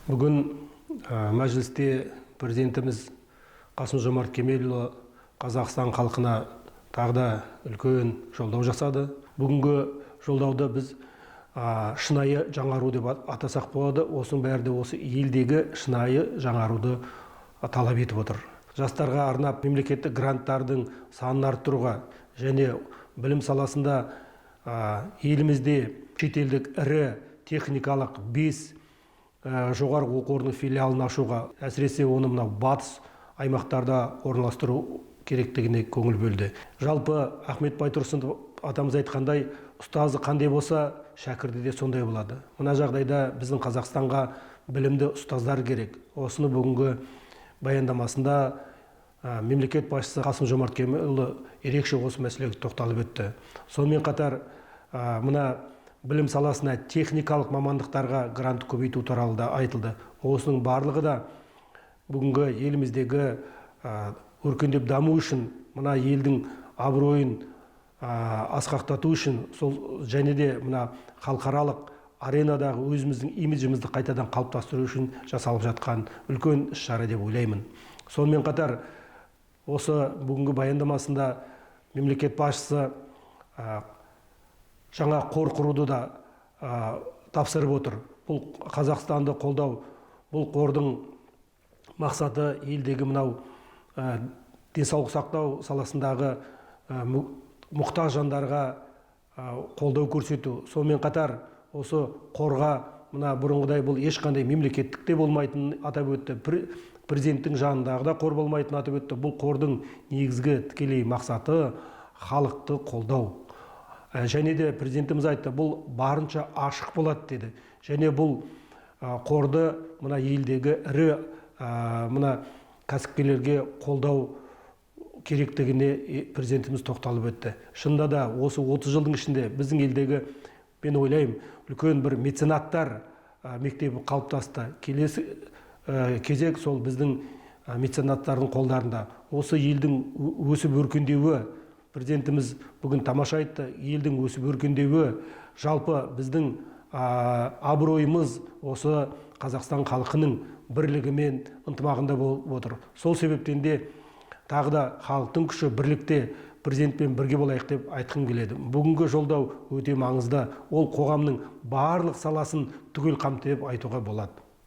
Бүгін мәжілісте президентіміз Қасым-Жомарт Кемелұлы Қазақстан халқына тағы да үлкен жолдау жасады. Бүгінгі жолдауды біз шынайы жаңару деп атасақ болады. Осының бәрі де осы елдегі шынайы жаңаруды талап етіп отыр. Жастарға арнап мемлекеттік гранттардың санын арттыруға және білім саласында елімізде шетелдік ірі техникалық 5 жоғарғы оқу орны филиалын ашуға, әсіресе оны мынау батыс аймақтарда орналастыру керектігіне көңіл бөлді. Жалпы Ахмет Байтұрсынов атамыз айтқандай, ұстазы қандай болса, шәкірті де сондай болады. Мына жағдайда біздің Қазақстанға білімді ұстаздар керек. Осыны бүгінгі баяндамасында мемлекет басшысы Қасым-Жомарт Кемелұлы ерекше осы мәселеге тоқталып өтті. Сонымен қатар мына білім саласына техникалық мамандықтарға грант көбейту туралы да айтылды. Осының барлығы да бүгінгі еліміздегі өркендеп даму үшін, мына елдің абыройын асқақтату үшін, сол және де мына халықаралық аренадағы өзіміздің имиджімізді қайтадан қалыптастыру үшін жасалып жатқан үлкен іс-шара деп ойлаймын. Сонымен қатар осы бүгінгі баяндамасында мемлекет басшысы жаңа қор құруды да тапсырып отыр. Бұл Қазақстанды қолдау, бұл қордың мақсаты елдегі мынау денсаулық сақтау саласындағы мұқтаж жандарға қолдау көрсету. Сонымен қатар осы қорға мына бұрынғыдай бұл ешқандай мемлекеттікте болмайтынын атап өтті. Президенттің жанындағы да қор болмайтынын атап өтті. Бұл қордың негізгі тікелей мақсаты халықты қолдау. Және де президентіміз айтты, бұл барынша ашық болады деді. Және бұл қорды мына елдегі ірі мына кәсіпкерлерге қолдау керектігіне президентіміз тоқталып өтті. Шынында да осы 30 жылдың ішінде біздің елдегі, мен ойлаймын, үлкен бір меценаттар мектебі қалыптасты. Келесі кезек сол біздің меценаттардың қолдарында. Осы елдің өсіп өркендеуі, президентіміз бүгін тамаша айтты, елдің өсіп өркендеуі, жалпы біздің абыройымыз осы Қазақстан халқының бірлігі мен ынтымағында болып отыр. Сол себептен де тағы да халықтың күші бірлікте президентпен бірге болайық деп айтқым келеді. Бүгінгі жолдау өте маңызды. Ол қоғамның барлық саласын түгел қамтып айтуға болады.